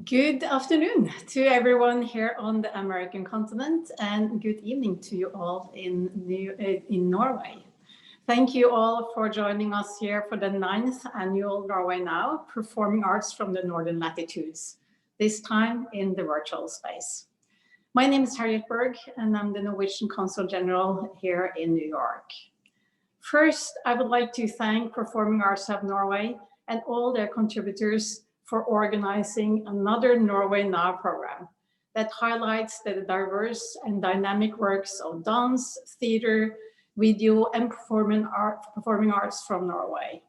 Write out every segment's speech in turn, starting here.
Good afternoon to everyone here on the American continent, and good evening to you all in Norway. Thank you all for joining us here for the 9th annual Norway Now Performing Arts from the Northern Latitudes, this time in the virtual space. My name is Harriet Berg, and I'm the Norwegian Consul General here in New York. First, I would like to thank Performing Arts Hub Norway and all their contributors for organizing another Norway Now program that highlights the diverse and dynamic works of dance, theater, video, and performing arts from Norway.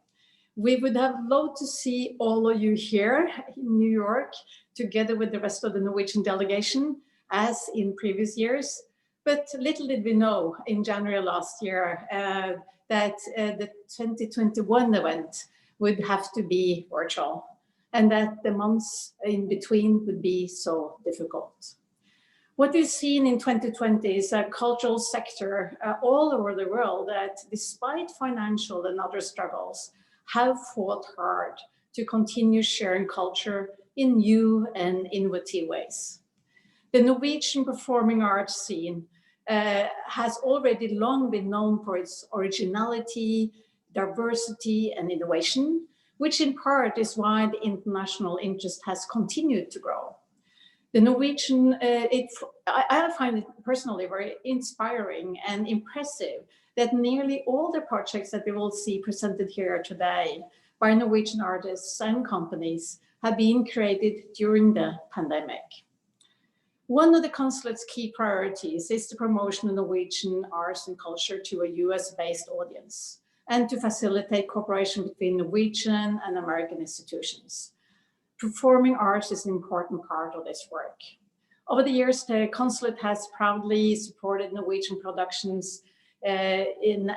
We would have loved to see all of you here in New York, together with the rest of the Norwegian delegation, as in previous years. But little did we know in January last year that the 2021 event would have to be virtual, and that the months in between would be so difficult. What we've seen in 2020 is a cultural sector all over the world that, despite financial and other struggles, have fought hard to continue sharing culture in new and innovative ways. The Norwegian performing arts scene has already long been known for its originality, diversity, and innovation, which in part is why the international interest has continued to grow. The Norwegian, I find it personally very inspiring and impressive that nearly all the projects that we will see presented here today by Norwegian artists and companies have been created during the pandemic. One of the consulate's key priorities is the promotion of Norwegian arts and culture to a US-based audience, and to facilitate cooperation between Norwegian and American institutions. Performing arts is an important part of this work. Over the years, the consulate has proudly supported Norwegian productions and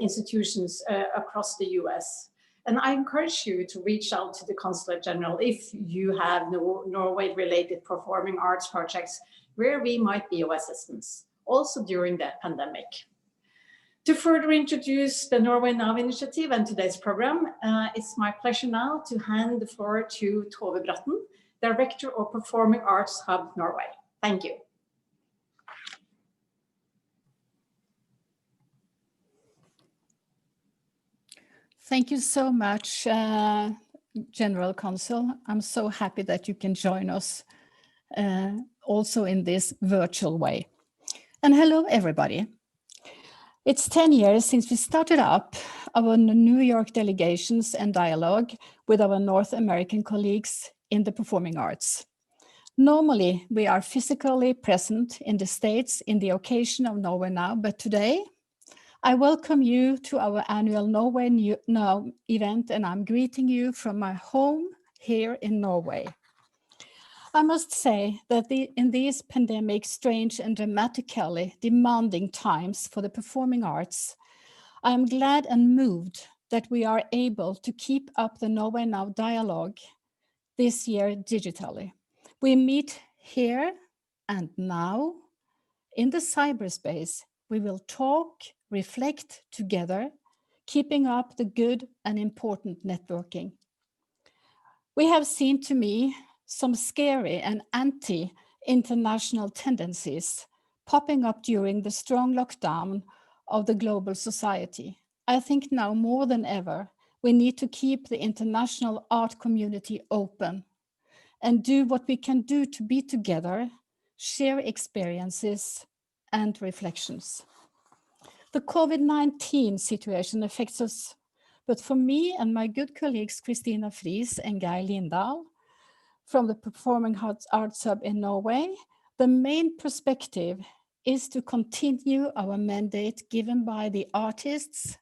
institutions across the US. And I encourage you to reach out to the Consulate General if you have Norway-related performing arts projects where we might be of assistance, also during the pandemic. To further introduce the Norway Now initiative and today's program, it's my pleasure now to hand the floor to Tove Bratten, Director of Performing Arts Hub Norway. Thank you. Thank you so much, General Consul. I'm so happy that you can join us also in this virtual way. And hello, everybody. It's 10 years since we started up our New York delegations and dialogue with our North American colleagues in the performing arts. Normally, we are physically present in the States in the occasion of Norway Now, but today, I welcome you to our annual Norway Now event, and I'm greeting you from my home here in Norway. I must say that in these pandemic, strange and dramatically demanding times for the performing arts, I am glad and moved that we are able to keep up the Norway Now dialogue this year digitally. We meet here and now in the cyberspace. We will talk, reflect together, keeping up the good and important networking. We have seen, to me, some scary and anti-international tendencies popping up during the strong lockdown of the global society. I think now more than ever, we need to keep the international art community open and do what we can do to be together, share experiences and reflections. The COVID-19 situation affects us, but for me and my good colleagues, Christina Friis and Geir Lindahl, from the Performing Arts Hub in Norway, the main perspective is to continue our mandate given by the artists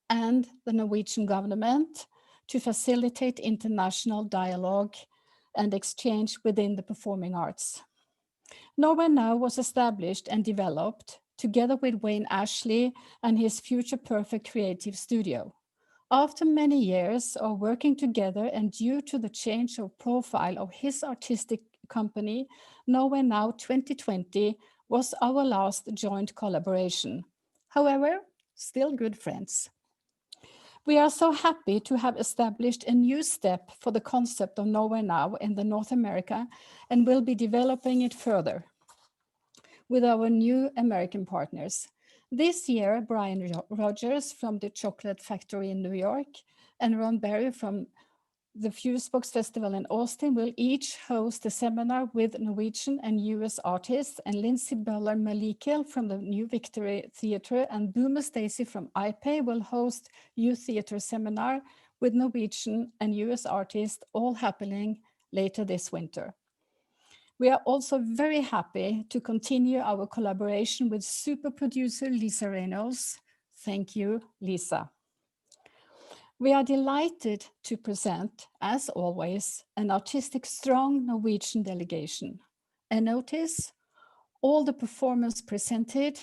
and the Norwegian government to facilitate international dialogue and exchange within the performing arts. Norway Now was established and developed together with Wayne Ashley and his Future Perfect Creative Studio. After many years of working together and due to the change of profile of his artistic company, Norway Now 2020 was our last joint collaboration. However, still good friends. We are so happy to have established a new step for the concept of Norway Now in the North America and will be developing it further with our new American partners. This year, Brian Rogers from the Chocolate Factory in New York and Ron Berry from the Fusebox Festival in Austin will each host a seminar with Norwegian and US artists, and Lindsay Böller Malikel from the New Victory Theatre and Boomer Stacy from IPE will host youth theatre seminar with Norwegian and US artists, all happening later this winter. We are also very happy to continue our collaboration with super producer Lisa Reynolds. Thank you, Lisa. We are delighted to present, as always, an artistic strong Norwegian delegation. And notice, all the performances presented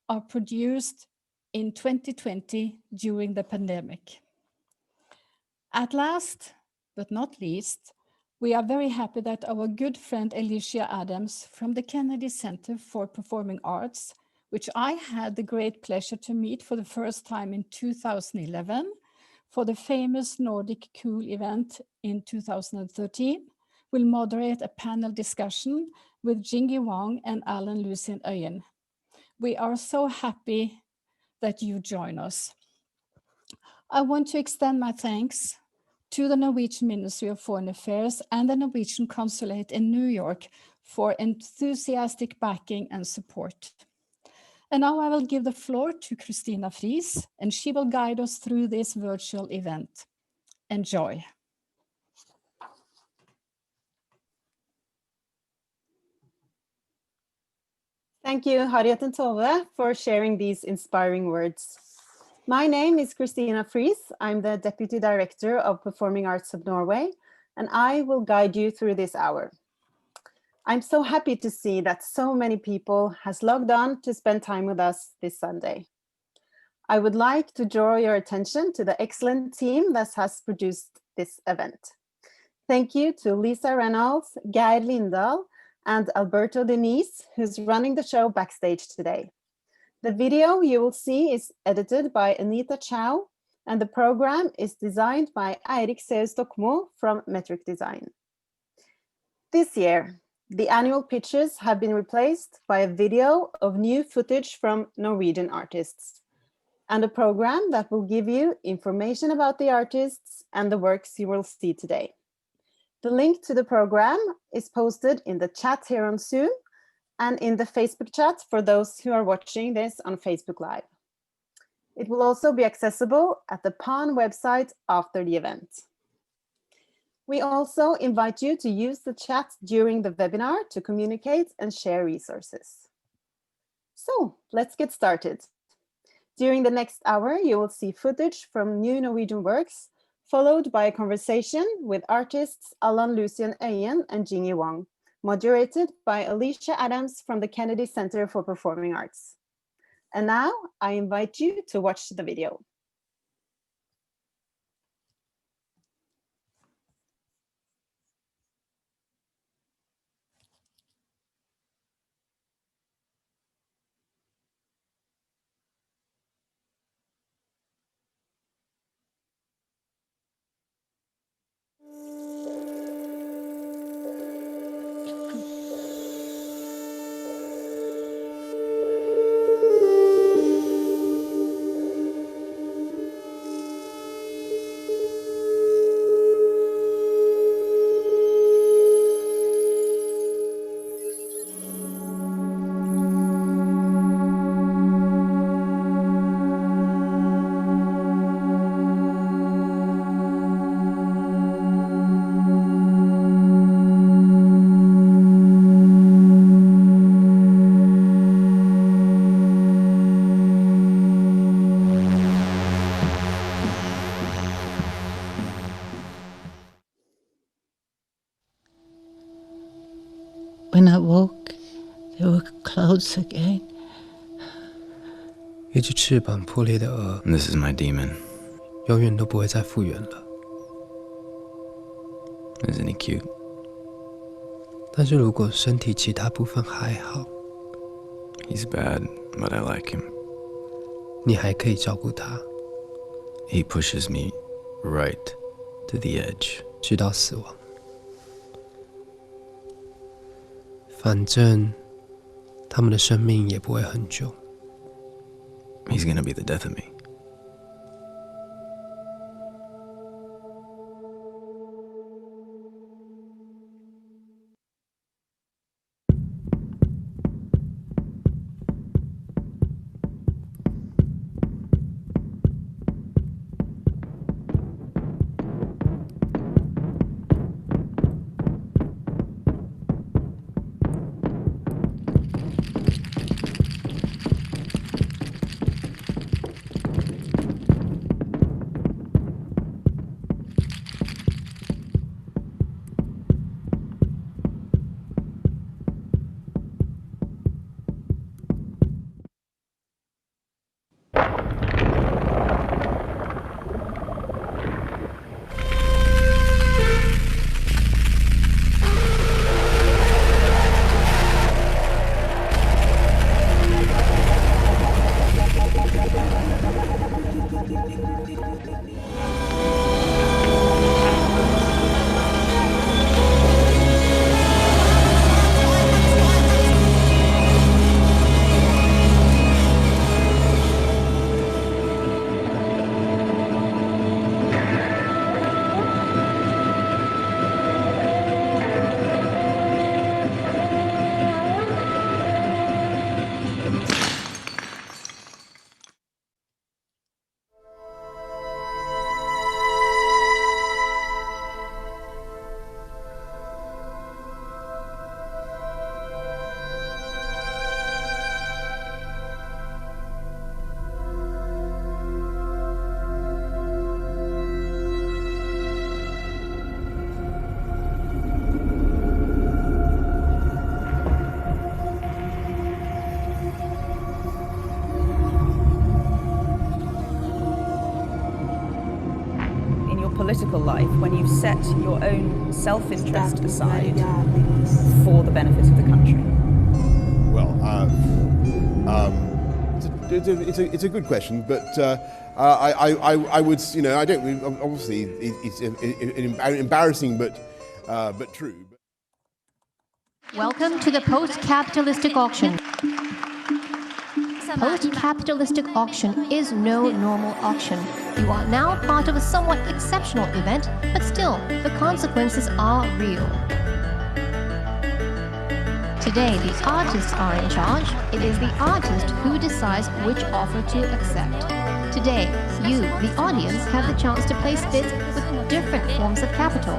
are produced in 2020 during the pandemic. At last, but not least, we are very happy that our good friend Alicia Adams from the Kennedy Center for Performing Arts, which I had the great pleasure to meet for the first time in 2011, for the famous Nordic Cool event in 2013, will moderate a panel discussion with Jingyi Wang and Lucien Øyen. We are so happy that you join us. I want to extend my thanks to the Norwegian Ministry of Foreign Affairs and the Norwegian Consulate in New York for enthusiastic backing and support. And now I will give the floor to Christina Friis, and she will guide us through this virtual event. Enjoy. Thank you, Harriet and Tove, for sharing these inspiring words. My name is Christina Friis. I'm the Deputy Director of Performing Arts Hub Norway, and I will guide you through this hour. I'm so happy to see that so many people has logged on to spend time with us this Sunday. I would like to draw your attention to the excellent team that has produced this event. Thank you to Lisa Reynolds, Geir Lindahl, and Alberto Denise, who's running the show backstage today. The video you will see is edited by Anita Chow, and the program is designed by Eirik Seus Stokmo from Metric Design. This year, the annual pictures have been replaced by a video of new footage from Norwegian artists, and a program that will give you information about the artists and the works you will see today. The link to the program is posted in the chat here on Zoom and in the Facebook chat for those who are watching this on Facebook Live. It will also be accessible at the PAN website after the event. We also invite you to use the chat during the webinar to communicate and share resources. So let's get started. During the next hour, you will see footage from new Norwegian works, followed by a conversation with artists Lucien Øyen and Jingyi Wang, moderated by Alicia Adams from the Kennedy Center for Performing Arts. And now I invite you to watch the video. When I woke, there were clouds again. 一只翅膀破裂的鹅 This is my demon. 永远都不会再复原了。 Isn't he cute? 但是如果身体其他部分还好， He's bad, but I like him. 你还可以照顾他。He pushes me right to the edge. 直到死亡。反正他们的生命也不会很久。He's gonna be the death of me. Political life when you've set your own self-interest aside for the benefit of the country? Well, it's a good question, but I would, I don't, obviously it's embarrassing, but true. Welcome to the post-capitalistic auction. Post-capitalistic auction is no normal auction. You are now part of a somewhat exceptional event, but still, the consequences are real. Today, the artists are in charge. It is the artist who decides which offer to accept. Today, you, the audience, have the chance to place bids with different forms of capital.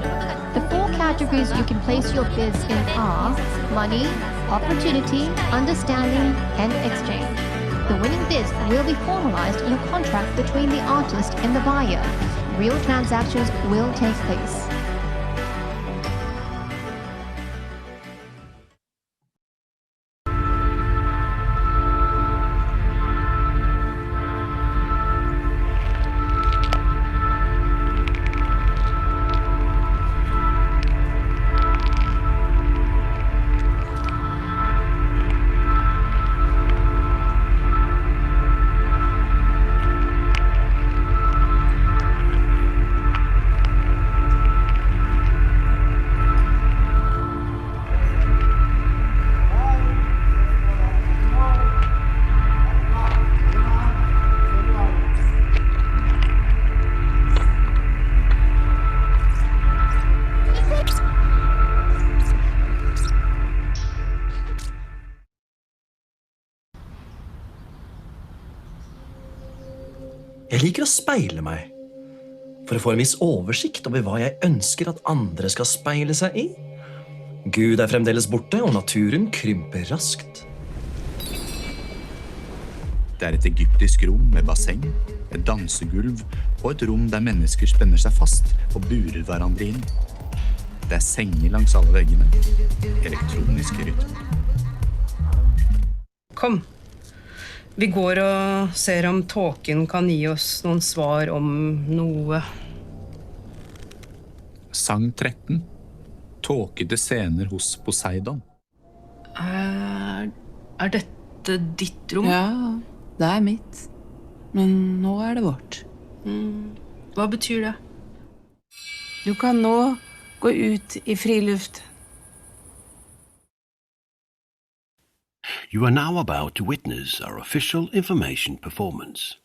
The 4 categories you can place your bids in are money, opportunity, understanding, and exchange. The winning bids will be formalized in a contract between the artist and the buyer. Real transactions will take place. Jeg liker å speile meg, for å få en viss oversikt over hva jeg ønsker at andre skal speile seg i. Gud er fremdeles borte, og naturen krymper raskt. Det er et egyptisk rom med basseng, et dansegulv og et rom der mennesker spenner seg fast og burer hverandre inn. Det er senger langs alle veggene, elektroniske rytmer. Kom. Vi går og ser om tåken kan gi oss noen svar om noe. Sang 13. Tåkete scener hos Poseidon. Er dette ditt rom? Ja, det er mitt. Men nå er det vårt. Hva betyr det? Du kan nå gå ut I friluft. You are now about to witness our official information performance.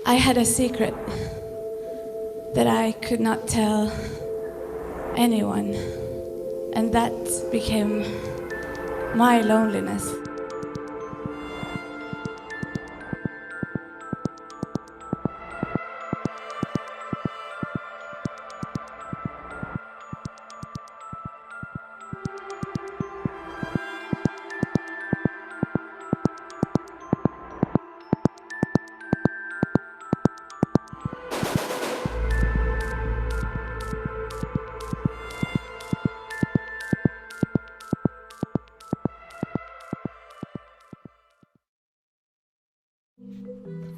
I had a secret that I could not tell anyone, and that became my loneliness.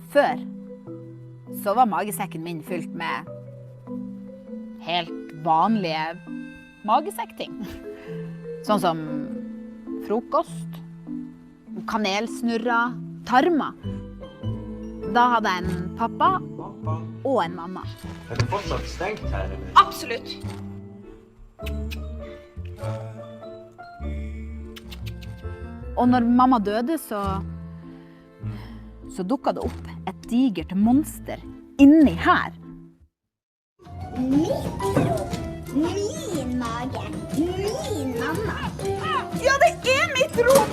Før så var magesekken min fylt med helt vanlige magesekkting. Sånn som frokost, kanelsnurrer, tarmer. Da hadde jeg en pappa og en mamma. Er det fortsatt stengt her? Eller? Absolutt! Og når mamma døde, så dukket det opp et digert monster inni her. Mitt rom, min mage, min mamma. Ja, det mitt rom!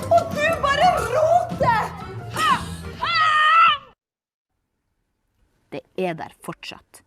Og du bare roter! Det der fortsatt.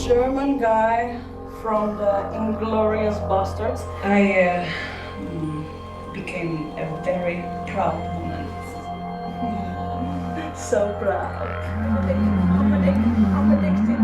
German guy from the Inglorious Bastards. I became a very proud woman. So proud. I'm addicted.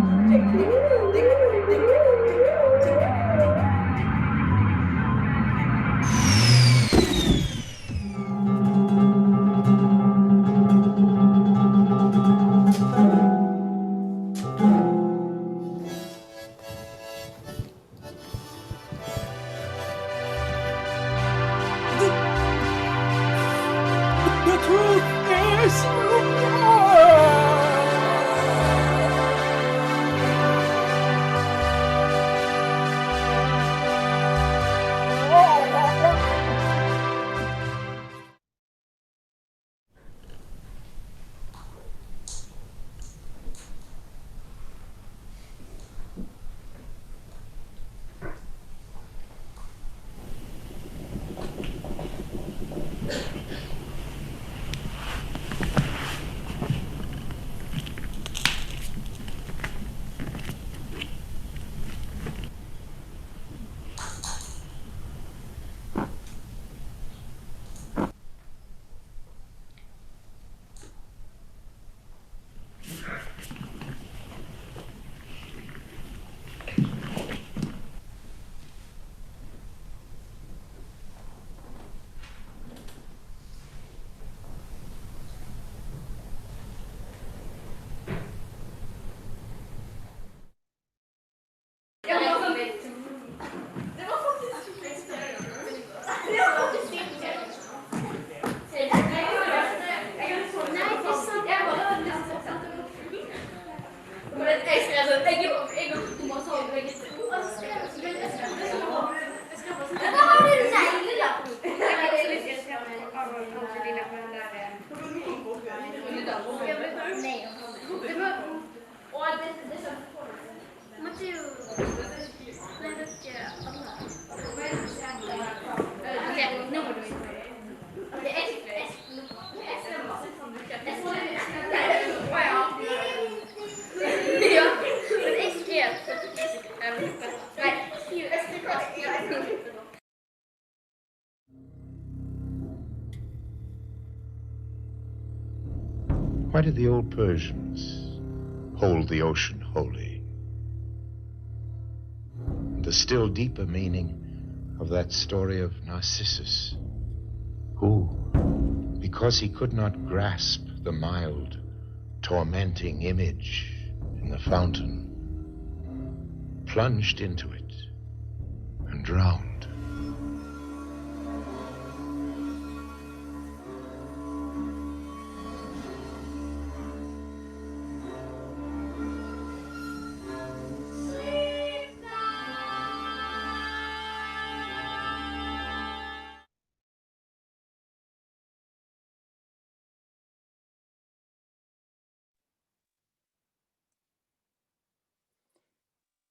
Why did the old Persians hold the ocean holy? The still deeper meaning of that story of Narcissus, who, because he could not grasp the mild, tormenting image in the fountain, plunged into it and drowned.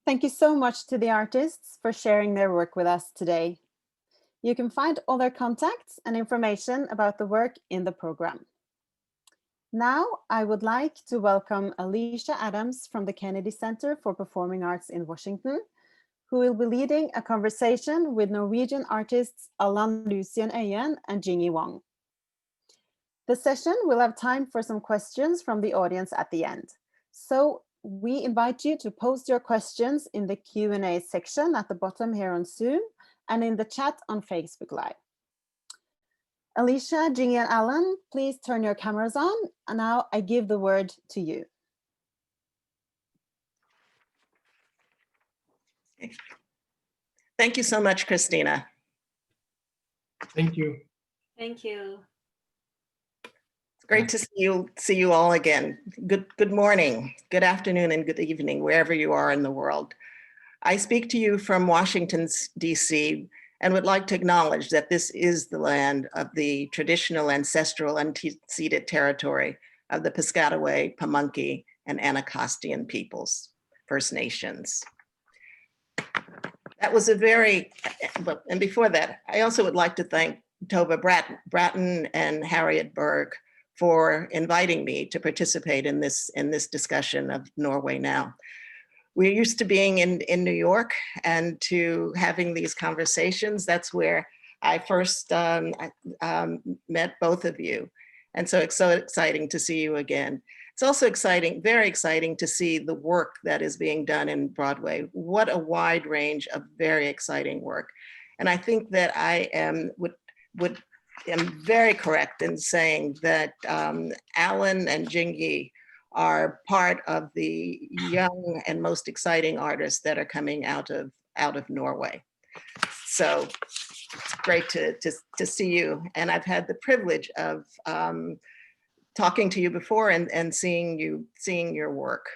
Thank you so much to the artists for sharing their work with us today. You can find all their contacts and information about the work in the program. Now, I would like to welcome Alicia Adams from the Kennedy Center for Performing Arts in Washington, who will be leading a conversation with Norwegian artists Lucien Øyen and Jingyi Wang. The session will have time for some questions from the audience at the end. So we invite you to post your questions in the Q&A section at the bottom here on Zoom and in the chat on Facebook Live. Alicia, Jingyi, and Alan, please turn your cameras on. And now I give the word to you. Thank you so much, Christina. Thank you. Thank you. Great to see you all again. Good morning, good afternoon, and good evening, wherever you are in the world. I speak to you from Washington, D.C., and would like to acknowledge that this is the land of the traditional ancestral unceded territory of the Piscataway, Pamunkey, and Anacostia peoples, First Nations. That was a very, and before that, I also would like to thank Tova Bratton and Harriet Berg for inviting me to participate in this discussion of Norway Now. We're used to being in New York and to having these conversations. That's where I first met both of you. And so it's so exciting to see you again. It's also exciting, very exciting to see the work that is being done in Broadway. What a wide range of very exciting work. And I think that I am very correct in saying that Alan and Jingyi are part of the young and most exciting artists that are coming out of Norway. So it's great to see you. And I've had the privilege of talking to you before and seeing your work.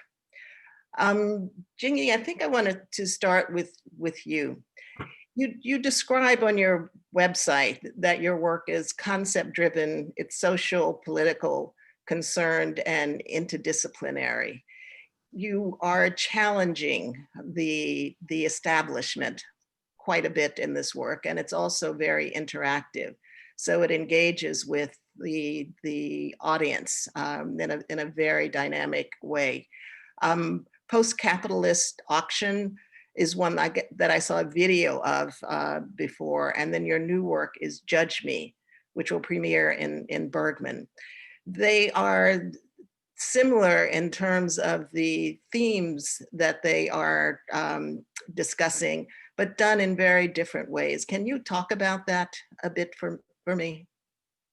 Jingyi, I think I wanted to start with you. You describe on your website that your work is concept-driven, it's social, political, concerned, and interdisciplinary. You are challenging the establishment quite a bit in this work, and it's also very interactive. So it engages with the audience in a very dynamic way. Post-capitalist auction is one that I saw a video of before, and then your new work is Judge Me, which will premiere in Bergman. They are similar in terms of the themes that they are discussing, but done in very different ways. Can you talk about that a bit for me?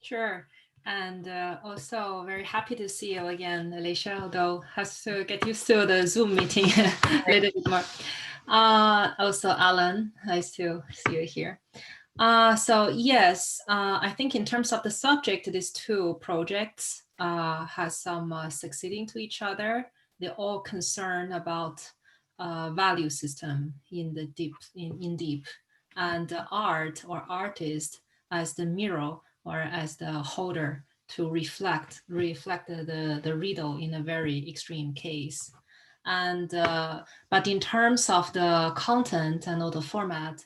Sure. And also very happy to see you again, Alicia, although has to get used to the Zoom meeting a little bit more. Also, Alan, nice to see you here. So yes, I think in terms of the subject, these two projects has some succeeding to each other. They're all concerned about value system in the deep, and art or artist as the mirror or as the holder to reflect the riddle in a very extreme case. And but in terms of the content and all the format,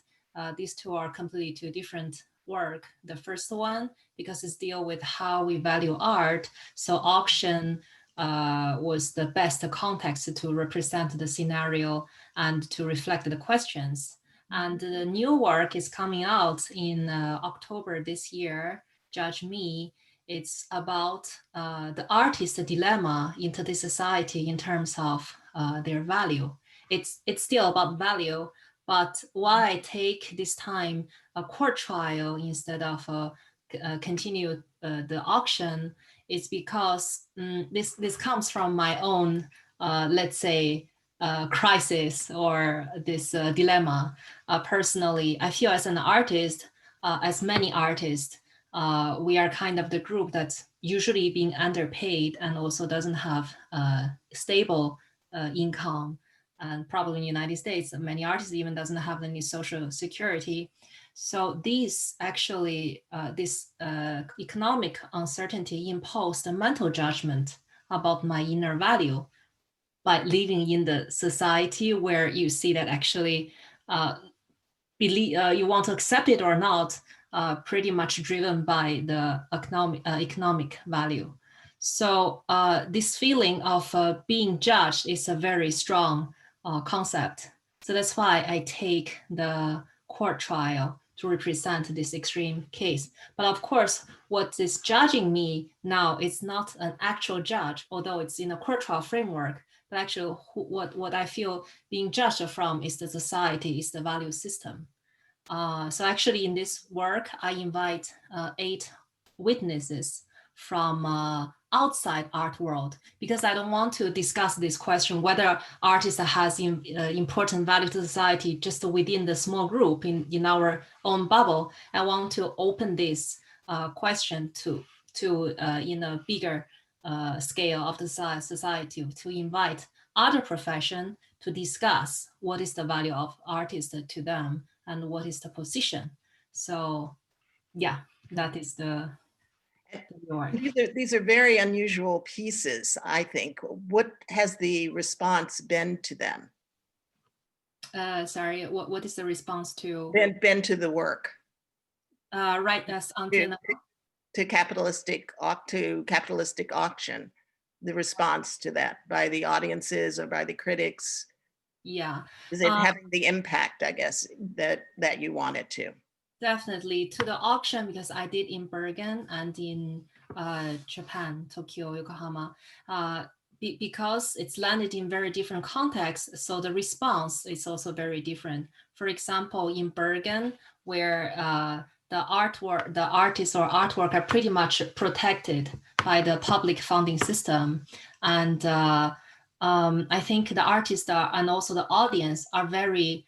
these two are completely two different work. The first one, because it's deal with how we value art, so auction was the best context to represent the scenario and to reflect the questions. And the new work is coming out in October this year, Judge Me. It's about the artist's dilemma into the society in terms of their value. It's still about value, but why I take this time a court trial instead of continue the auction is because this comes from my own, let's say, crisis or this dilemma. Personally, I feel as an artist, as many artists, we are kind of the group that's usually being underpaid and also doesn't have stable income. And probably in the United States, many artists even doesn't have any social security. So these actually, this economic uncertainty imposed a mental judgment about my inner value by living in the society where you see that actually you want to accept it or not, pretty much driven by the economic value. So this feeling of being judged is a very strong concept. So that's why I take the court trial to represent this extreme case. But of course, what is judging me now is not an actual judge, although it's in a court trial framework, but actually what I feel being judged from is the society, is the value system. So actually in this work, I invite 8 witnesses from outside art world, because I don't want to discuss this question whether artist has important value to society just within the small group in our own bubble. I want to open this question to in a bigger scale of the society, to invite other profession to discuss what is the value of artists to them and what is the position. So yeah, that is the These are very unusual pieces, I think. What has the response been to them? Sorry, what is the response to? Been to the work. Right, that's until now. To capitalistic auction, the response to that by the audiences or by the critics. Yeah. Is it having the impact, I guess, that you want it to? Definitely to the auction, because I did in Bergen and in Japan, Tokyo, Yokohama, because it's landed in very different contexts. So the response is also very different. For example, in Bergen, where the artists or artwork are pretty much protected by the public funding system. And I think the artists and also the audience are very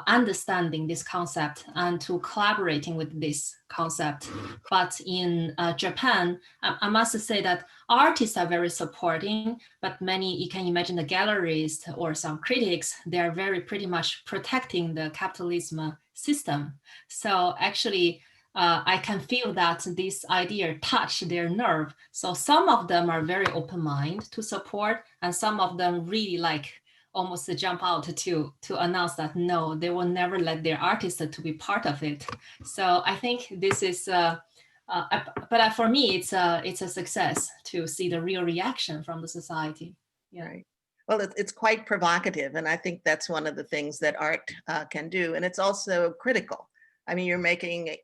understanding this concept and to collaborating with this concept. But in Japan, I must say that artists are very supporting, but many, you can imagine the galleries or some critics, they're very pretty much protecting the capitalism system. So actually, I can feel that this idea touch their nerve. So some of them are very open-minded to support, and some of them really like almost jump out to announce that no, they will never let their artist to be part of it. So I think this is, but for me, it's a success to see the real reaction from the society. Yeah. Right. Well, it's quite provocative, and I think that's one of the things that art can do, and it's also critical. I mean, you're making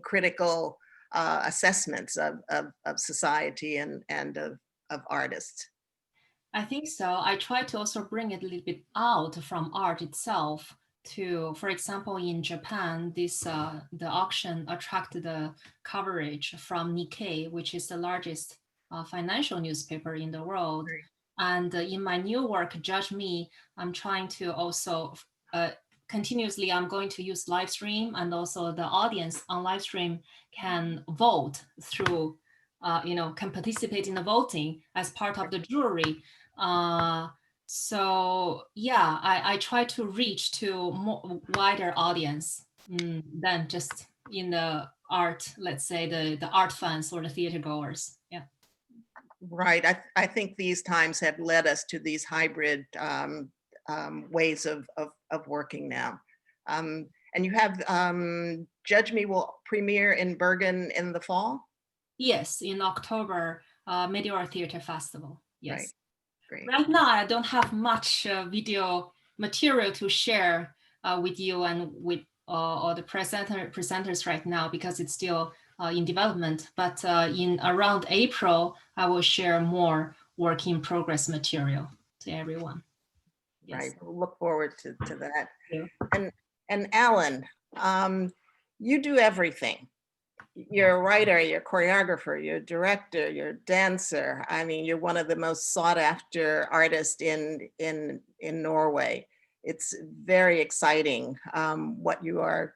critical assessments of society and of artists. I think so. I try to also bring it a little bit out from art itself to, for example, in Japan, this the auction attracted the coverage from Nikkei, which is the largest financial newspaper in the world. Right. And in my new work, Judge Me, I'm trying to also continuously, I'm going to use live stream, and also the audience on live stream can vote through, can participate in the voting as part of the jury. So yeah, I try to reach to more wider audience than just in the art, let's say the art fans or the theater goers. Yeah. Right. I think these times have led us to these hybrid ways of working now. And you have Judge Me will premiere in Bergen in the fall? Yes, in October, Medieval Theater Festival. Yes. Right. Great. Right now, I don't have much video material to share with you and with all the presenters right now because it's still in development. But in around April, I will share more work in progress material to everyone. Yes. Right. We'll look forward to that. Yeah. And Alan, you do everything. You're a writer, you're a choreographer, you're a director, you're a dancer. I mean, you're one of the most sought after artists in Norway. It's very exciting what you are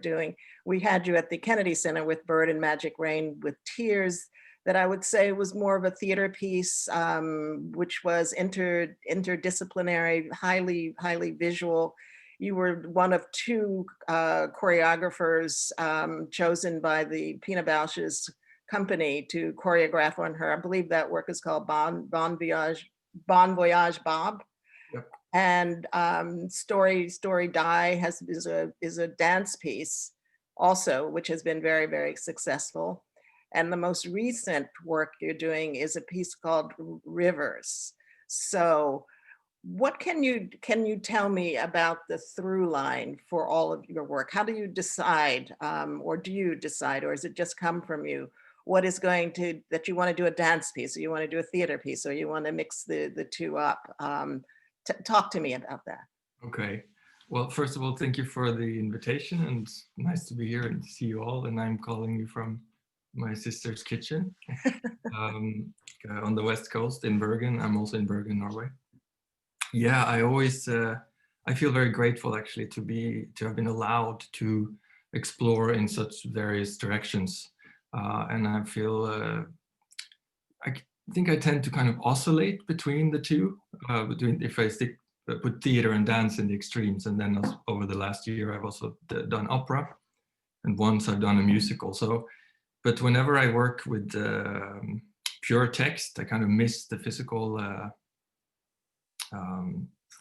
doing. We had you at the Kennedy Center with Bird and Magic Rain with Tears, that I would say was more of a theater piece, which was interdisciplinary, highly visual. You were one of two choreographers chosen by the Pina Bausch's company to choreograph on her. I believe that work is called Bon Voyage Bob. Yep. And Story Die is a dance piece also, which has been very, very successful. And the most recent work you're doing is a piece called Rivers. So what can you tell me about the through line for all of your work? How do you decide, or do you decide, or does it just come from you? What is that you want to do a dance piece, or you want to do a theater piece, or you want to mix the two up? Talk to me about that. Okay. Well, first of all, thank you for the invitation, and nice to be here and see you all. And I'm calling you from my sister's kitchen on the West Coast in Bergen. I'm also in Bergen, Norway. Yeah, I always I feel very grateful actually to have been allowed to explore in such various directions, and I feel I think I tend to kind of oscillate between the two, between if I put theater and dance in the extremes, and then over the last year I've also done opera, and once I've done a musical. So, but whenever I work with pure text, I kind of miss the physical.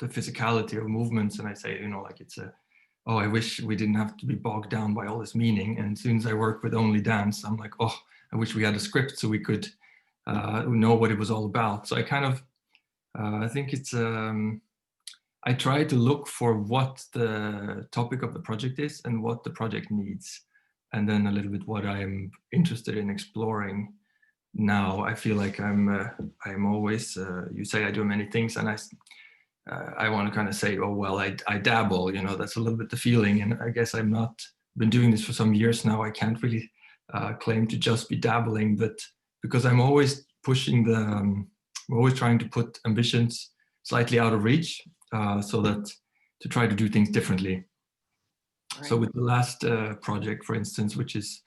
The physicality of movements, and I say, like it's oh, I wish we didn't have to be bogged down by all this meaning. And as soon as I work with only dance, I'm like, oh, I wish we had a script so we could know what it was all about. So I kind of, I think it's, I try to look for what the topic of the project is and what the project needs, and then a little bit what I'm interested in exploring. Now I feel like I'm always, you say I do many things, and I want to kind of say, oh, well, I dabble, that's a little bit the feeling. And I guess I'm not been doing this for some years now. I can't really claim to just be dabbling, but because I'm always pushing I'm always trying to put ambitions slightly out of reach, so that to try to do things differently. Right. So with the last project, for instance, which is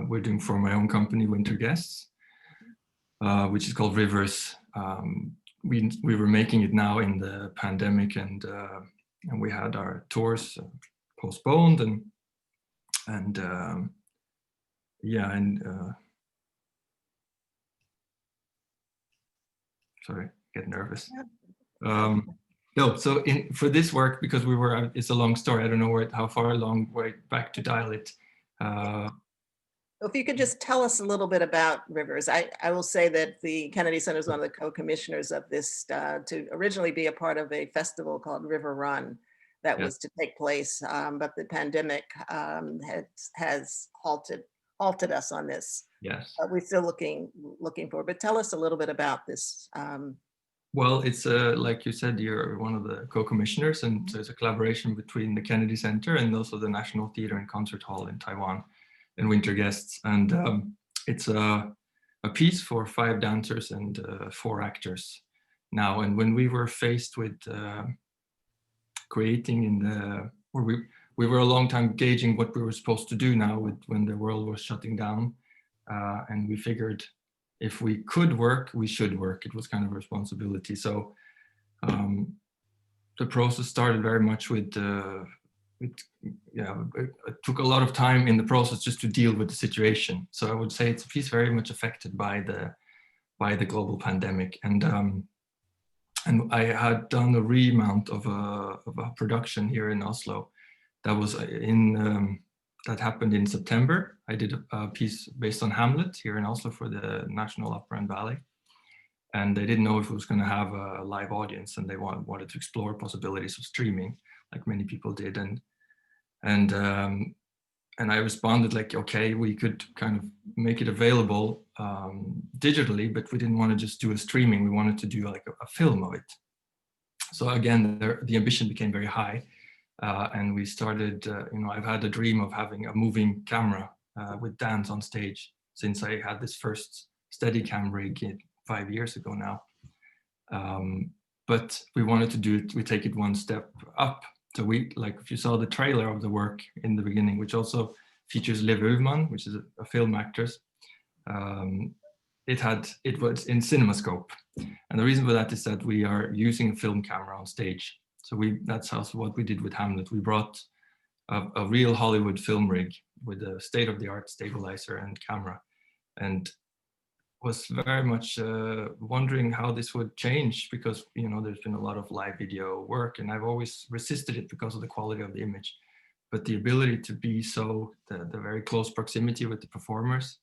we're doing for my own company, Winter Guests, which is called Rivers. We were making it now in the pandemic, and we had our tours postponed, and sorry, get nervous. No, so for this work, because we were, it's a long story. I don't know how far long way back to dial it. If you could just tell us a little bit about Rivers. I will say that the Kennedy Center is one of the co-commissioners of this, to originally be a part of a festival called River Run that was to take place, but the pandemic has halted us on this. Yes. We're still looking for, but tell us a little bit about this. Well, it's like you said, you're one of the co-commissioners, and there's a collaboration between the Kennedy Center and also the National Theater and Concert Hall in Taiwan and Winter Guests. And it's a piece for 5 dancers and 4 actors now. And when we were faced with creating we were a long time gauging what we were supposed to do now when the world was shutting down. And we figured if we could work, we should work. It was kind of a responsibility. So the process started very much with it took a lot of time in the process just to deal with the situation. So I would say it's a piece very much affected by the global pandemic. And I had done a remount of a production here in Oslo that was that happened in September. I did a piece based on Hamlet here in Oslo for the National Opera and Ballet. And they didn't know if it was going to have a live audience, and they wanted to explore possibilities of streaming, like many people did. And I responded like, okay, we could kind of make it available digitally, but we didn't want to just do a streaming. We wanted to do like a film of it. So again, the ambition became very high. And we started, I've had a dream of having a moving camera with dance on stage since I had this first Steadicam rig 5 years ago now. But we wanted to do it, we take it one step up. So if you saw the trailer of the work in the beginning, which also features Liv Ullmann, which is a film actress, it was in CinemaScope. And the reason for that is that we are using a film camera on stage. So that's also what we did with Hamlet. We brought a real Hollywood film rig with a state-of-the-art stabilizer and camera, and was very much wondering how this would change, because there's been a lot of live video work, and I've always resisted it because of the quality of the image. But the ability to be the very close proximity with the performers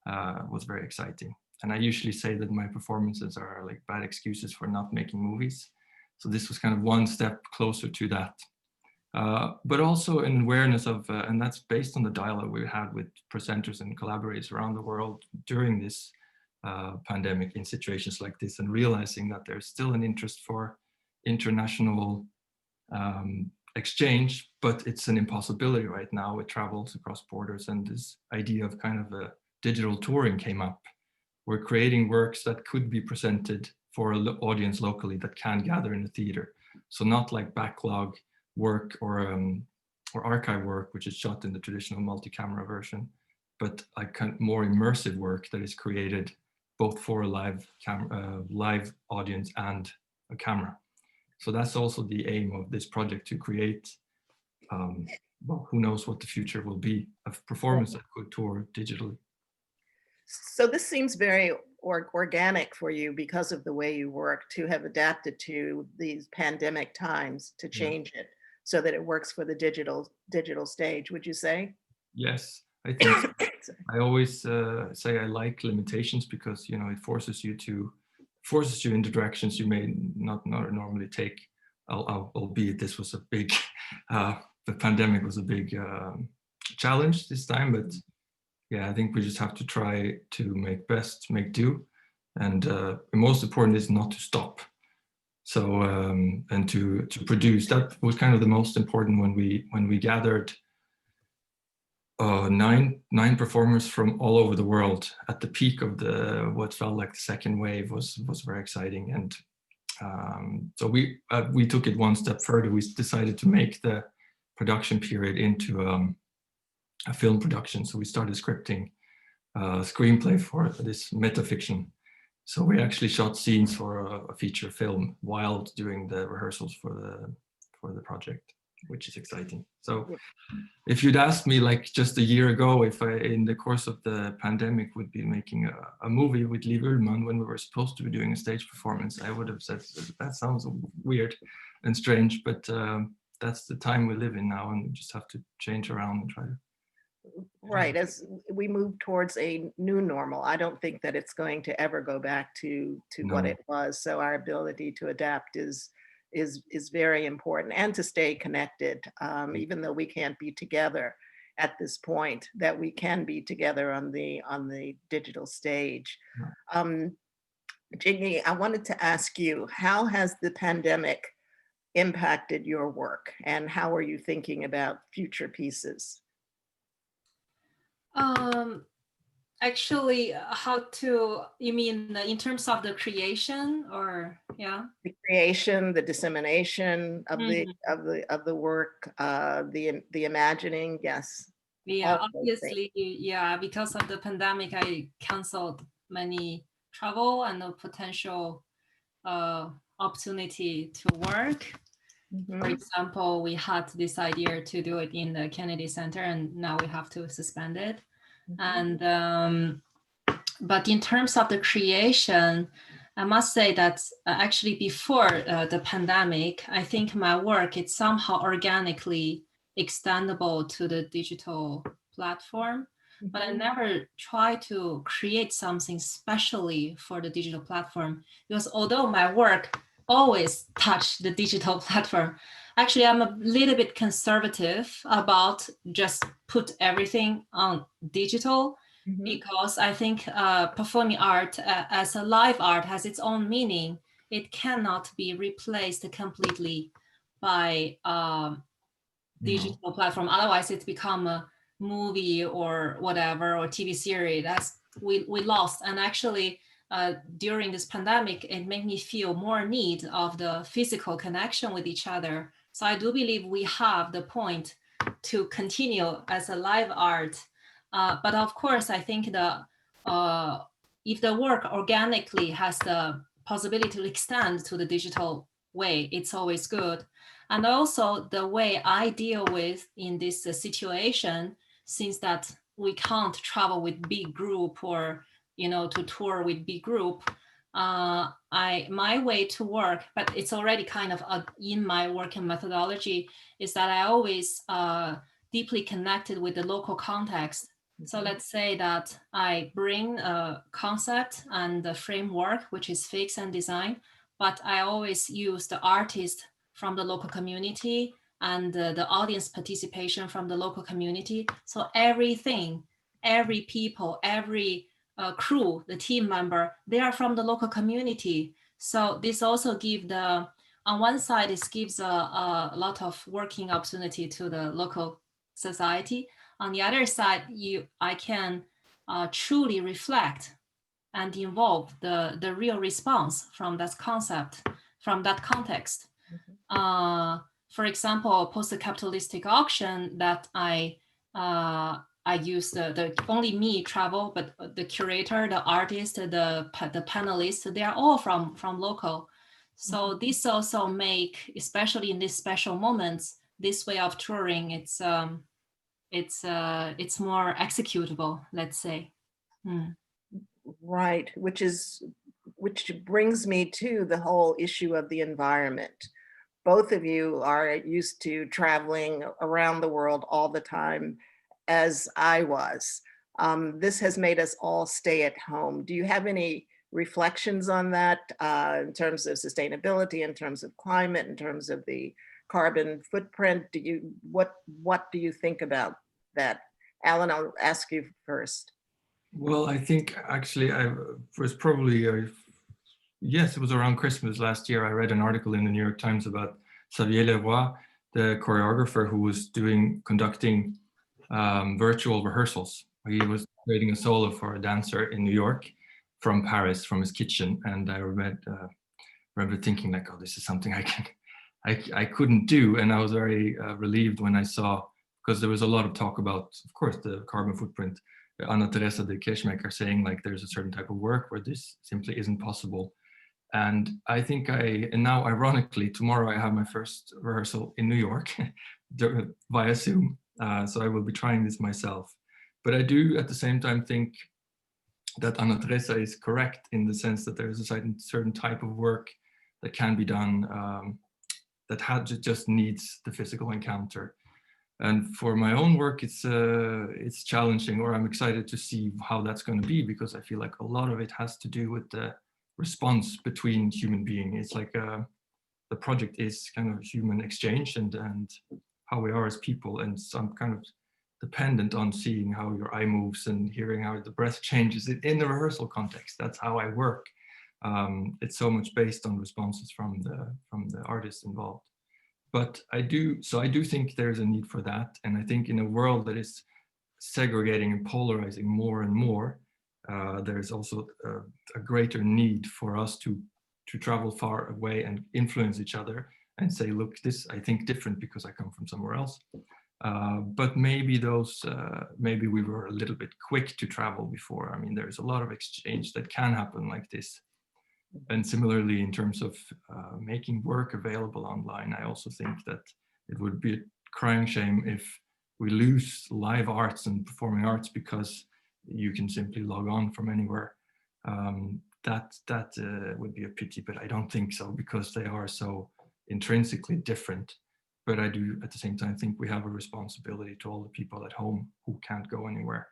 was very exciting. And I usually say that my performances are like bad excuses for not making movies. So this was kind of one step closer to that. But also an awareness of, and that's based on the dialogue we had with presenters and collaborators around the world during this pandemic in situations like this, and realizing that there's still an interest for international exchange, but it's an impossibility right now with travels across borders. And this idea of kind of a digital touring came up. We're creating works that could be presented for an audience locally that can gather in the theater. So not like backlog work or archive work, which is shot in the traditional multi-camera version, but like kind of more immersive work that is created both for a live audience and a camera. So that's also the aim of this project, to create, well, who knows what the future will be of performance that could tour digitally. So this seems very organic for you because of the way you work, to have adapted to these pandemic times, to change it so that it works for the digital stage, would you say? Yes, I think so. I always say I like limitations, because it forces you into directions you may not normally take. Albeit this was a big, the pandemic was a big challenge this time, but yeah, I think we just have to try to make do, and the most important is not to stop. So and to produce. That was kind of the most important when we gathered 9 performers from all over the world at the peak of what felt like the second wave was very exciting. And so we took it one step further. We decided to make the production period into a film production. So we started scripting a screenplay for this metafiction. So we actually shot scenes for a feature film while doing the rehearsals for the project, which is exciting. So if you'd asked me like just a year ago if I, in the course of the pandemic, would be making a movie with Liv Ullmann when we were supposed to be doing a stage performance, I would have said that sounds weird and strange, but that's the time we live in now, and we just have to change around and try to. Right, as we move towards a new normal, I don't think that it's going to ever go back to what it was. So our ability to adapt is very important, and to stay connected, even though we can't be together at this point, that we can be together on the digital stage. Jingyi, I wanted to ask you, how has the pandemic impacted your work, and how are you thinking about future pieces? Actually, you mean in terms of the creation, or the creation, the dissemination of the work, the imagining, yes. Yeah, obviously, because of the pandemic, I canceled many travel and the potential opportunity to work. For example, we had this idea to do it in the Kennedy Center, and now we have to suspend it. And but in terms of the creation, I must say that actually before the pandemic, I think my work is somehow organically extendable to the digital platform, but I never try to create something specially for the digital platform, because although my work always touch the digital platform, actually I'm a little bit conservative about just put everything on digital, because I think performing art as a live art has its own meaning. It cannot be replaced completely by digital platform. Otherwise it's become a movie or whatever, or TV series. That's we lost. And actually during this pandemic, it made me feel more need of the physical connection with each other. So I do believe we have the point to continue as a live art. But of course, I think if the work organically has the possibility to extend to the digital way, it's always good. And also the way I deal with in this situation, since that we can't travel with big group or, you know, to tour with big group, my way to work, but it's already kind of in my working methodology, is that I always deeply connected with the local context. So let's say that I bring a concept and the framework, which is fix and design, but I always use the artist from the local community and the audience participation from the local community. So everything, every people, every crew, the team member, they are from the local community. So this also gives on one side, it gives a lot of working opportunity to the local society. On the other side, I can truly reflect and involve the real response from that concept, from that context. For example, post-capitalistic auction that I use the only me travel, but the curator, the artist, the panelists, they are all from local. So this also make, especially in these special moments, this way of touring, it's more executable, let's say. Right, which brings me to the whole issue of the environment. Both of you are used to traveling around the world all the time, as I was. This has made us all stay at home. Do you have any reflections on that in terms of sustainability, in terms of climate, in terms of the carbon footprint? What do you think about that? Alan, I'll ask you first. Well, I think actually I was probably, yes, it was around Christmas last year. I read an article in the New York Times about Xavier Leroy, the choreographer who was conducting virtual rehearsals. He was creating a solo for a dancer in New York from Paris, from his kitchen. And I remember thinking like, oh, this is something I couldn't do. And I was very relieved when I saw, because there was a lot of talk about, of course, the carbon footprint. Anna Teresa de Kirchmaker saying like there's a certain type of work where this simply isn't possible. And I think and now ironically, tomorrow I have my first rehearsal in New York via Zoom. So I will be trying this myself. But I do at the same time think that Anna Teresa is correct in the sense that there is a certain type of work that can be done that just needs the physical encounter. And for my own work, it's challenging, or I'm excited to see how that's going to be, because I feel like a lot of it has to do with the response between human beings. It's like the project is kind of human exchange and how we are as people, and so I'm kind of dependent on seeing how your eye moves and hearing how the breath changes in the rehearsal context. That's how I work. It's so much based on responses from the artists involved. But I do think there's a need for that. And I think in a world that is segregating and polarizing more and more, there's also a greater need for us to travel far away and influence each other and say, look, this I think different because I come from somewhere else. But maybe maybe we were a little bit quick to travel before. I mean, there's a lot of exchange that can happen like this. And similarly, in terms of making work available online, I also think that it would be a crying shame if we lose live arts and performing arts because you can simply log on from anywhere. That would be a pity, but I don't think so, because they are so intrinsically different. But I do at the same time think we have a responsibility to all the people at home who can't go anywhere.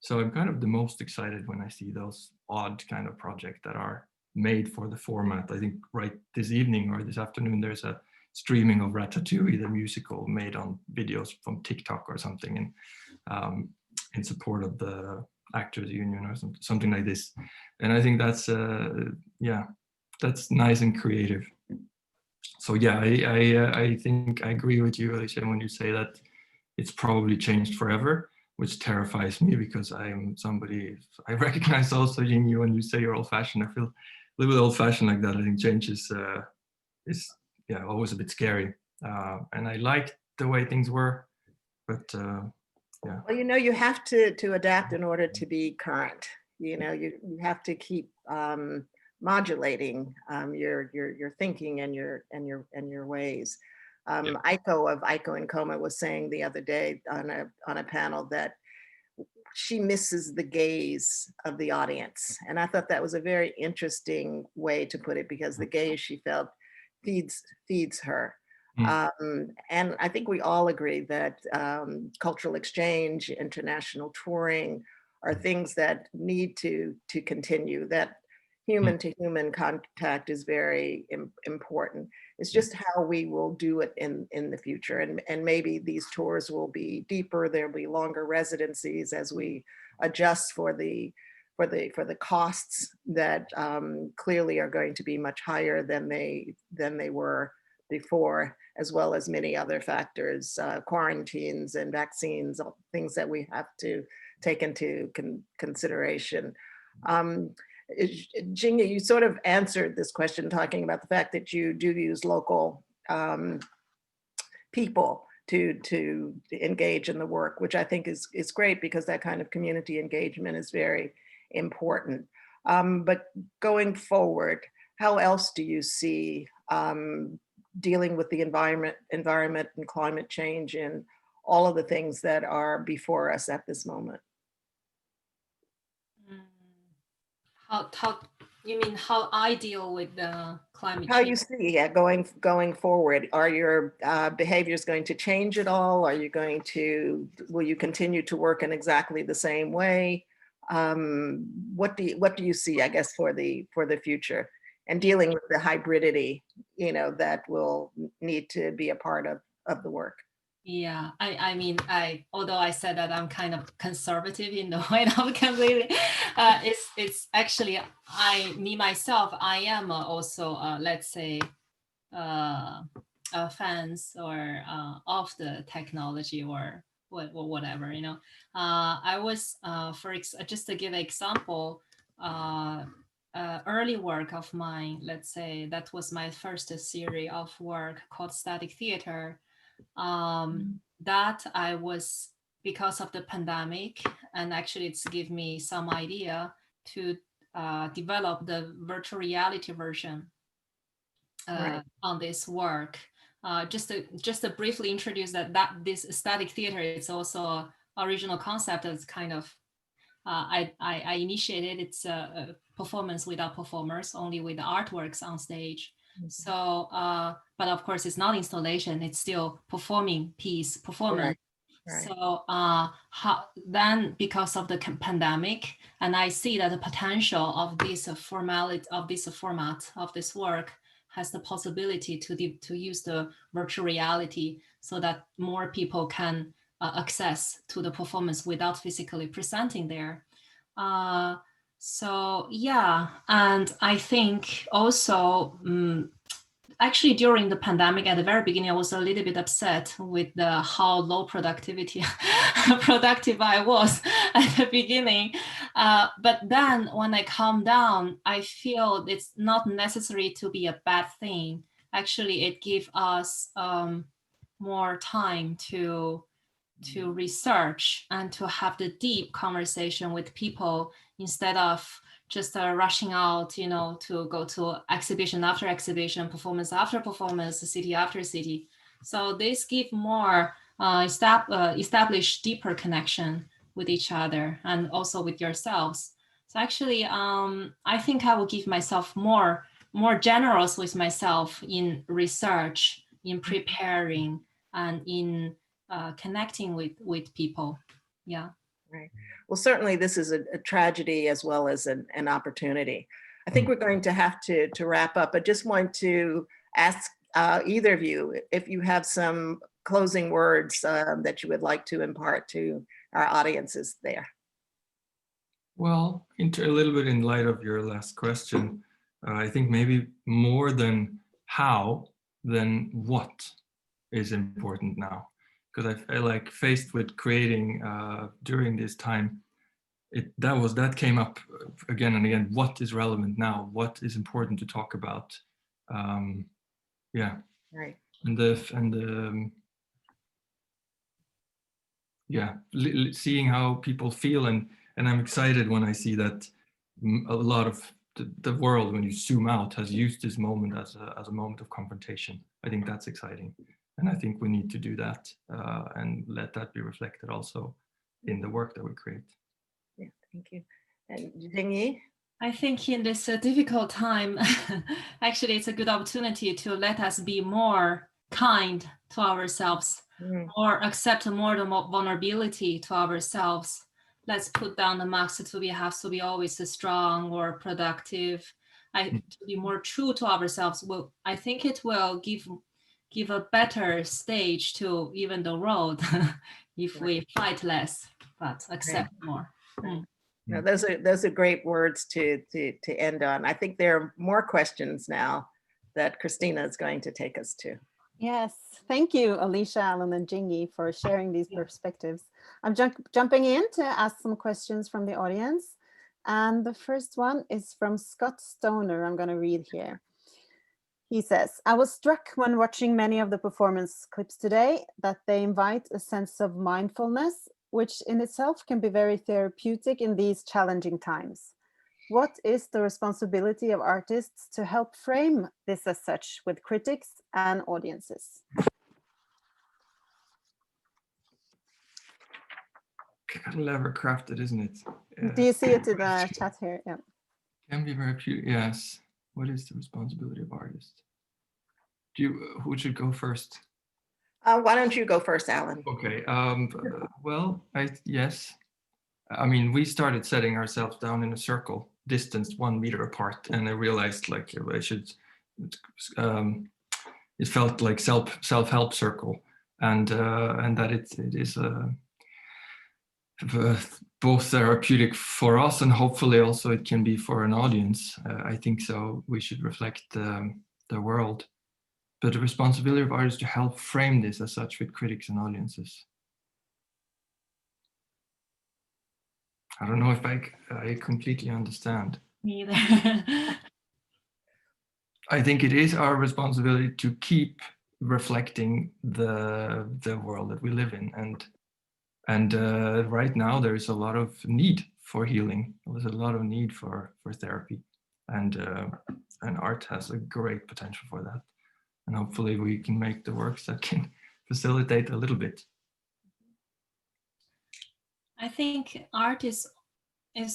So I'm kind of the most excited when I see those odd kind of projects that are made for the format. I think right this evening or this afternoon, there's a streaming of Ratatouille, the musical, made on videos from TikTok or something, and in support of the Actors Union or something like this. And I think that's that's nice and creative. So yeah, I think I agree with you, Alicia, when you say that it's probably changed forever, which terrifies me, because I'm somebody, I recognize also, Jingyi, when you say you're old-fashioned, I feel a little bit old-fashioned like that. I think change is always a bit scary. And I liked the way things were, but yeah. Well, you have to adapt in order to be current. You have to keep modulating your thinking and your ways. Aiko of Aiko and Coma was saying the other day on a panel that she misses the gaze of the audience, and I thought that was a very interesting way to put it, because the gaze, she felt, feeds her. And I think we all agree that cultural exchange, international touring are things that need to continue, that human-to-human contact is very important. It's just how we will do it in the future. And maybe these tours will be deeper, there'll be longer residencies as we adjust for the costs that clearly are going to be much higher than they were before, as well as many other factors, quarantines and vaccines, things that we have to take into consideration. Jingyi, you sort of answered this question talking about the fact that you do use local people to engage in the work, which I think is great, because that kind of community engagement is very important. But going forward, how else do you see dealing with the environment and climate change and all of the things that are before us at this moment? How you mean how I deal with the climate change? How you see going forward? Are your behaviors going to change at all? Will you continue to work in exactly the same way? What do you see, I guess, for the future, and dealing with the hybridity, that will need to be a part of the work? Yeah, I mean, although I said that I'm kind of conservative in the way of completely, it's actually, myself, I am also, let's say, fans or of the technology or whatever, I was, just to give an example, early work of mine, let's say, that was my first series of work called Static Theater. That I was, because of the pandemic, and actually it's give me some idea to develop the virtual reality version on this work. Just to briefly introduce that this static theater, it's also original concept that's kind of I initiated. It's a performance without performers, only with the artworks on stage. So, but of course, it's not installation. It's still performance. Right. So then, because of the pandemic, and I see that the potential of this format of this work has the possibility to use the virtual reality, so that more people can access to the performance without physically presenting there. So yeah, and I think also, actually during the pandemic, at the very beginning, I was a little bit upset with how low productive I was at the beginning. But then when I calm down, I feel it's not necessary to be a bad thing. Actually, it gives us more time to to research and to have the deep conversation with people instead of just rushing out, you know, to go to exhibition after exhibition, performance after performance, city after city. So this give more establish deeper connection with each other and also with yourselves. So actually, I think I will give myself more generous with myself in research, in preparing, and in connecting with people. Yeah. Right. Well, certainly this is a tragedy as well as an opportunity. I think we're going to have to wrap up. I just want to ask either of you if you have some closing words that you would like to impart to our audiences there. Well, a little bit in light of your last question, I think maybe more than how, then what is important now. Because I feel like faced with creating during this time, that came up again and again. What is relevant now? What is important to talk about? Yeah. Right. Seeing how people feel, and I'm excited when I see that a lot of the world, when you zoom out, has used this moment as a moment of confrontation. I think that's exciting. And I think we need to do that and let that be reflected also in the work that we create. Yeah, thank you. And Jingyi? I think in this difficult time, actually it's a good opportunity to let us be more kind to ourselves, or accept more the vulnerability to ourselves. Let's put down the mask to have to be always strong or productive. To be more true to ourselves. Well, I think it will give a better stage to even the world if we fight less, but accept more. Now, those are great words to end on. I think there are more questions now that Christina is going to take us to. Yes, thank you, Alicia, Alan, and Jingyi, for sharing these perspectives. I'm jumping in to ask some questions from the audience. And the first one is from Scott Stoner. I'm going to read here. He says, I was struck when watching many of the performance clips today that they invite a sense of mindfulness, which in itself can be very therapeutic in these challenging times. What is the responsibility of artists to help frame this as such with critics and audiences? Clever crafted, isn't it? Yeah. Do you see it in the chat here? Yeah. Can be very pure. Yes. What is the responsibility of artists? Who should go first? Why don't you go first, Alan? Okay. Well, yes. I mean, we started setting ourselves down in a circle, distanced 1 meter apart, and I realized like I should. It felt like self-help circle, and that it is both therapeutic for us and hopefully also it can be for an audience. I think so. We should reflect the world, but the responsibility of artists to help frame this as such with critics and audiences. I don't know if I completely understand. Me either. I think it is our responsibility to keep reflecting the world that we live in, and right now there is a lot of need for healing. There's a lot of need for therapy, and art has a great potential for that. And hopefully we can make the works that can facilitate a little bit. I think art is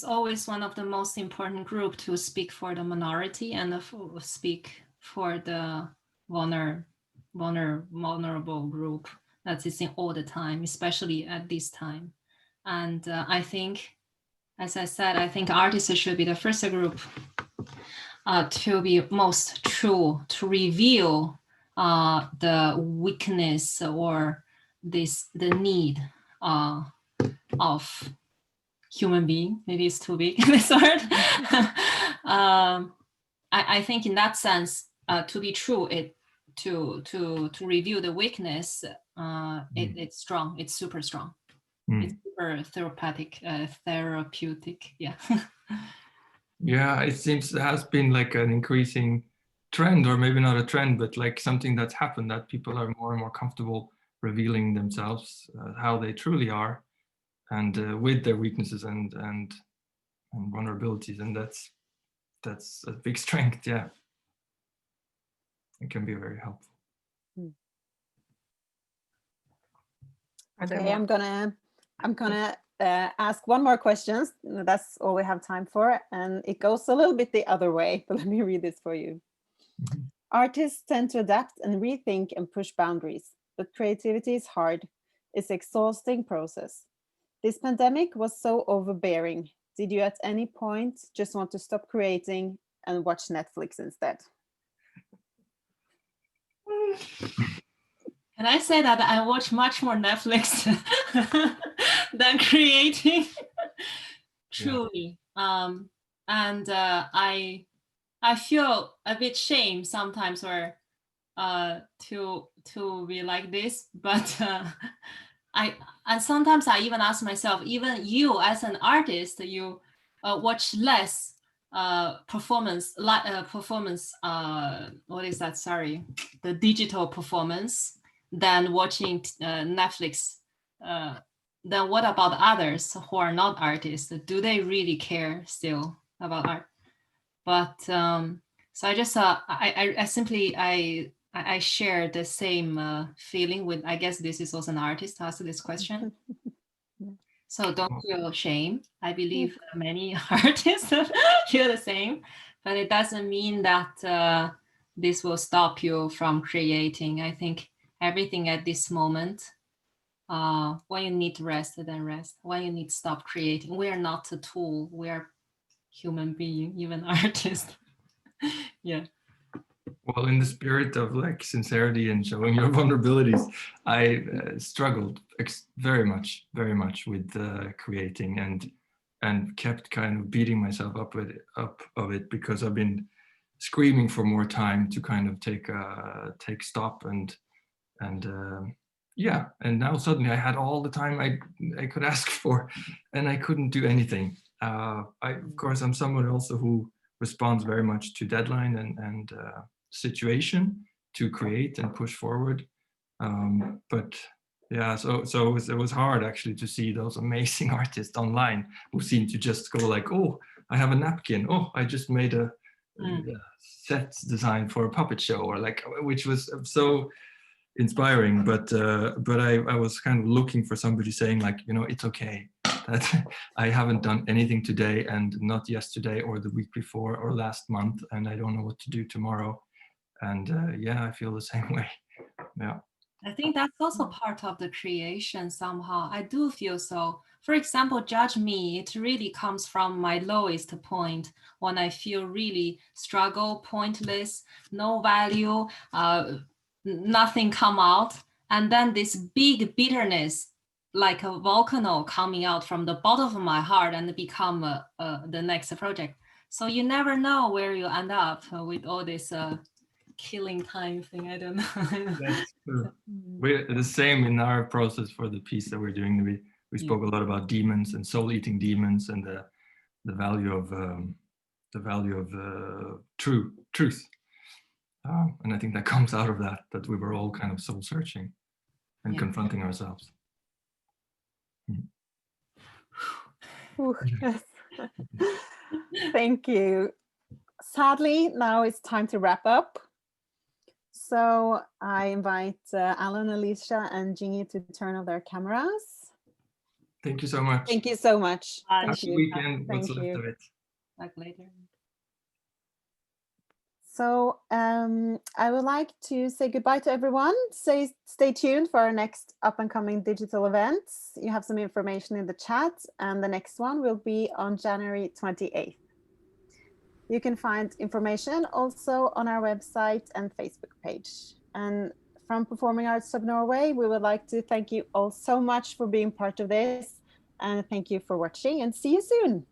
always one of the most important group to speak for the minority and speak for the vulnerable group that is in all the time, especially at this time. And I think, as I said, I think artists should be the first group to be most true, to reveal the weakness or the need of human being. Maybe it's too big, this word. I think in that sense, to be true, to reveal the weakness, it's strong. It's super strong. It's super therapeutic. Yeah. Yeah, it seems there has been like an increasing trend, or maybe not a trend, but like something that's happened, that people are more and more comfortable revealing themselves, how they truly are, and with their weaknesses and vulnerabilities, and that's a big strength. Yeah, it can be very helpful. Okay, I'm gonna ask one more question. That's all we have time for, and it goes a little bit the other way, but let me read this for you. Artists tend to adapt and rethink and push boundaries, but creativity is hard. It's an exhausting process. This pandemic was so overbearing. Did you at any point just want to stop creating and watch Netflix instead? Can I say that I watch much more Netflix than creating? Truly. And I feel a bit shame sometimes or to be like this, but and sometimes I even ask myself, even you as an artist, you watch less performance, what is that? Sorry, the digital performance than watching Netflix. Then what about others who are not artists? Do they really care still about art? But so I just I share the same feeling with, I guess this is also an artist asked this question. So don't feel shame. I believe many artists feel the same, but it doesn't mean that this will stop you from creating. I think everything at this moment, when you need rest, then rest. When you need to stop creating, we are not a tool. We are human being, even artists. Yeah. Well, in the spirit of like sincerity and showing your vulnerabilities, I struggled very much with creating and kept kind of beating myself up of it because I've been screaming for more time to kind of take stock and yeah, and now suddenly I had all the time I could ask for, and I couldn't do anything. Of course, I'm someone also who responds very much to deadline and situation to create and push forward. But yeah, so it was hard actually to see those amazing artists online who seem to just go like, oh, I have a napkin. Oh, I just made a set design for a puppet show, or like, which was so inspiring. But I was kind of looking for somebody saying like, you know, it's okay that I haven't done anything today and not yesterday or the week before or last month, and I don't know what to do tomorrow. And yeah, I feel the same way. Yeah. I think that's also part of the creation somehow. I do feel so. For example, Judge Me, it really comes from my lowest point when I feel really struggle, pointless, no value, nothing come out. And then this big bitterness, like a volcano coming out from the bottom of my heart and become the next project. So you never know where you end up with all this killing time thing. I don't know. That's true. We're the same in our process for the piece that we're doing. We spoke a lot about demons and soul-eating demons and the value of truth. And I think that comes out of that we were all kind of soul-searching and confronting ourselves. Yes. Thank you. Sadly, now it's time to wrap up. So I invite Alan, Alicia, and Jingyi to turn on their cameras. Thank you so much. Thank you so much. Happy weekend. What's Thank left you. of it. Back later. So I would like to say goodbye to everyone. Stay tuned for our next up and coming digital events. You have some information in the chat, and the next one will be on January 28th. You can find information also on our website and Facebook page. And from Performing Arts Hub Norway, we would like to thank you all so much for being part of this. And thank you for watching, and see you soon.